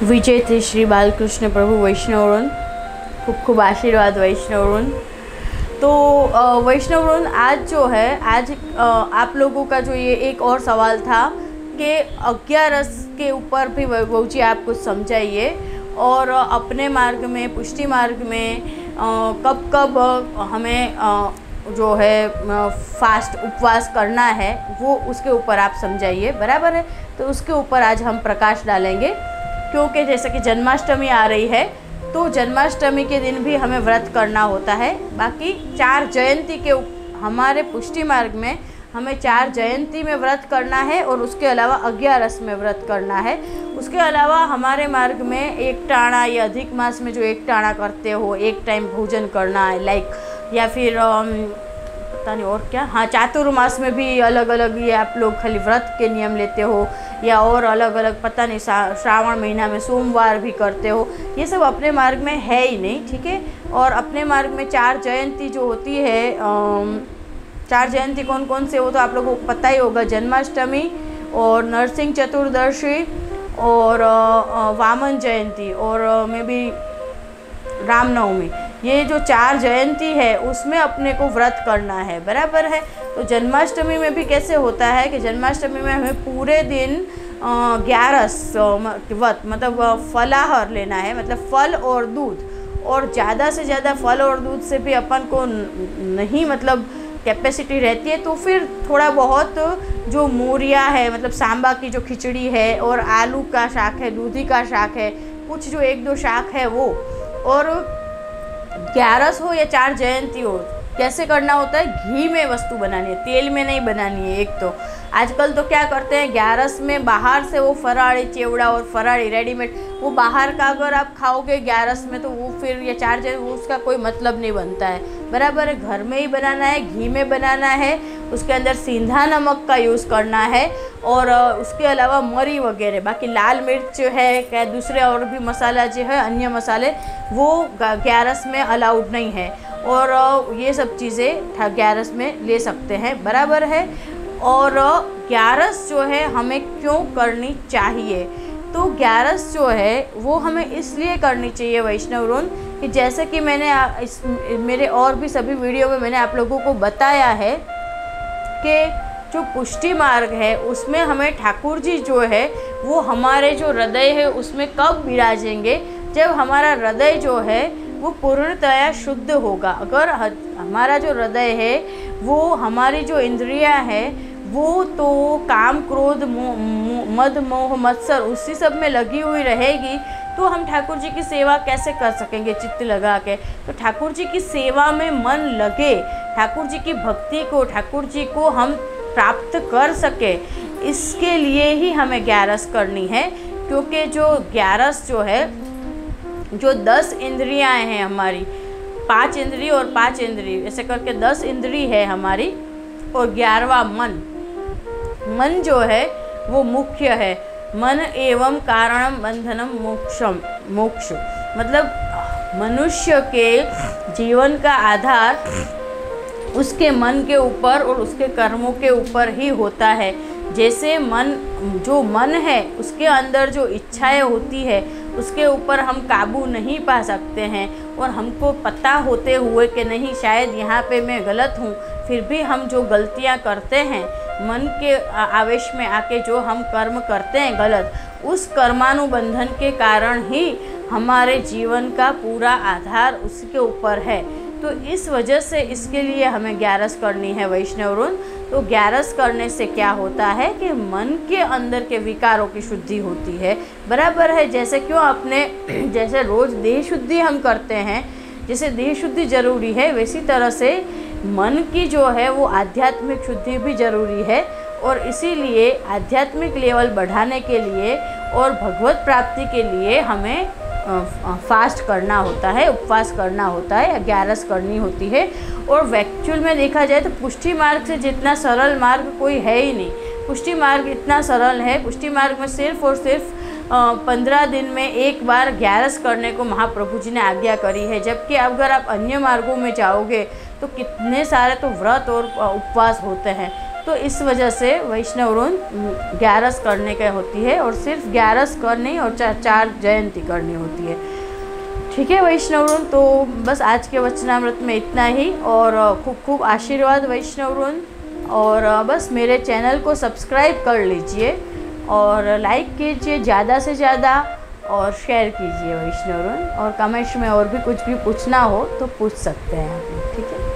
विजय थे श्री बालकृष्ण प्रभु वैष्णवरून, खूब खूब आशीर्वाद वैष्णवरून। तो वैष्णवरून आज जो है, आज आप लोगों का जो ये एक और सवाल था कि अज्ञारस के ऊपर भी वैभव जी आप कुछ समझाइए, और अपने मार्ग में, पुष्टि मार्ग में कब कब हमें जो है फास्ट उपवास करना है, वो उसके ऊपर आप समझाइए, बराबर है। तो उसके ऊपर आज हम प्रकाश डालेंगे, क्योंकि जैसे कि जन्माष्टमी आ रही है, तो जन्माष्टमी के दिन भी हमें व्रत करना होता है। बाकी 4 जयंती के हमारे पुष्टि मार्ग में हमें 4 जयंती में व्रत करना है, और उसके अलावा 11 में व्रत करना है। उसके अलावा हमारे मार्ग में एक टाणा या अधिक मास में जो एक टाणा करते हो, एक टाइम भोजन करना है लाइक, या फिर पता नहीं और क्या, हाँ चातुर्मास में भी अलग अलग ये आप लोग खाली व्रत के नियम लेते हो, या और अलग अलग पता नहीं श्रावण महीना में सोमवार भी करते हो। ये सब अपने मार्ग में है ही नहीं, ठीक है। और अपने मार्ग में 4 जयंती जो होती है, 4 जयंती कौन कौन से, वो तो आप लोगों को पता ही होगा। जन्माष्टमी और नरसिंह चतुर्दशी और वामन जयंती और मे बी रामनवमी, ये जो 4 जयंती है उसमें अपने को व्रत करना है, बराबर है। तो जन्माष्टमी में भी कैसे होता है कि जन्माष्टमी में हमें पूरे दिन 11 व्रत मतलब फलाहार लेना है, मतलब फल और दूध, और ज़्यादा से ज़्यादा फल और दूध से भी अपन को नहीं मतलब कैपेसिटी रहती है, तो फिर थोड़ा बहुत जो मूरिया है, मतलब सांबा की जो खिचड़ी है, और आलू का शाक है, दूधी का शाक है, कुछ जो 1-2 शाक है वो। और 11 हो या 4 जयंती हो, कैसे करना होता है, घी में वस्तु बनानी है, तेल में नहीं बनानी है। एक तो आजकल तो क्या करते हैं, 11 में बाहर से वो फराड़ी चिवड़ा और फराड़ी रेडीमेड, वो बाहर का अगर आप खाओगे 11 में, तो वो फिर या 4 जयंती, वो उसका कोई मतलब नहीं बनता है, बराबर है। घर में ही बनाना है, घी में बनाना है, उसके अंदर सीधा नमक का यूज़ करना है, और उसके अलावा मरी वगैरह, बाकी लाल मिर्च है क्या, दूसरे और भी मसाला जो है, अन्य मसाले, वो 11 में अलाउड नहीं है। और ये सब चीज़ें 11 में ले सकते हैं, बराबर है। और 11 जो है हमें क्यों करनी चाहिए, तो 11 जो है वो हमें इसलिए करनी चाहिए वैष्णवरून, कि जैसे कि मैंने मेरे और भी सभी वीडियो में मैंने आप लोगों को बताया है कि जो पुष्टि मार्ग है उसमें हमें ठाकुर जी जो है वो हमारे जो हृदय है उसमें कब विराजेंगे, जब हमारा हृदय जो है वो पूर्णतया शुद्ध होगा। अगर हमारा जो हृदय है वो, हमारी जो इंद्रियां हैं वो तो काम क्रोध मद मोह मत्सर उसी सब में लगी हुई रहेगी, तो हम ठाकुर जी की सेवा कैसे कर सकेंगे चित्त लगा के। तो ठाकुर जी की सेवा में मन लगे, ठाकुर जी की भक्ति को, ठाकुर जी को हम प्राप्त कर सके, इसके लिए ही हमें 11 करनी है। क्योंकि जो 11 जो है, जो 10 इंद्रियां हैं हमारी, 5 इंद्रिय और 5 इंद्रिय ऐसे करके 10 इंद्रिय है हमारी, और 11वां मन जो है वो मुख्य है। मन एवं कारणम बंधनम मोक्ष, मतलब मनुष्य के जीवन का आधार उसके मन के ऊपर और उसके कर्मों के ऊपर ही होता है। जैसे जो मन है उसके अंदर जो इच्छाएं होती है उसके ऊपर हम काबू नहीं पा सकते हैं, और हमको पता होते हुए कि नहीं शायद यहाँ पे मैं गलत हूँ, फिर भी हम जो गलतियाँ करते हैं, मन के आवेश में आके जो हम कर्म करते हैं गलत, उस कर्मानुबंधन के कारण ही हमारे जीवन का पूरा आधार उसके ऊपर है। तो इस वजह से इसके लिए हमें 11 करनी है वैष्णवरून। तो 11 करने से क्या होता है कि मन के अंदर के विकारों की शुद्धि होती है, बराबर है। जैसे क्यों अपने जैसे रोज़ देह शुद्धि हम करते हैं, जैसे देह शुद्धि जरूरी है, वैसी तरह से मन की जो है वो आध्यात्मिक शुद्धि भी जरूरी है। और इसीलिए आध्यात्मिक लेवल बढ़ाने के लिए और भगवत प्राप्ति के लिए हमें फास्ट करना होता है, उपवास करना होता है, 11 करनी होती है। और एक्चुअल में देखा जाए तो पुष्टि मार्ग से जितना सरल मार्ग कोई है ही नहीं। पुष्टि मार्ग इतना सरल है, पुष्टि मार्ग में सिर्फ और सिर्फ 15 दिन में एक बार 11 करने को महाप्रभु जी ने आज्ञा करी है। जबकि अगर आप अन्य मार्गों में जाओगे तो कितने सारे तो व्रत और उपवास होते हैं। तो इस वजह से वैष्णव ऋण 11 करने का होती है, और सिर्फ 11 कर नहीं और 4 जयंती करनी होती है। ठीक है वैष्णव ऋण, तो बस आज के वचनामृत में इतना ही, और खूब खूब आशीर्वाद वैष्णव ऋण। और बस मेरे चैनल को सब्सक्राइब कर लीजिए और लाइक कीजिए ज़्यादा से ज़्यादा, और शेयर कीजिए वैष्णव ऋण। और कमेंट्स में और भी कुछ भी पूछना हो तो पूछ सकते हैं आप लोग। ठीक है।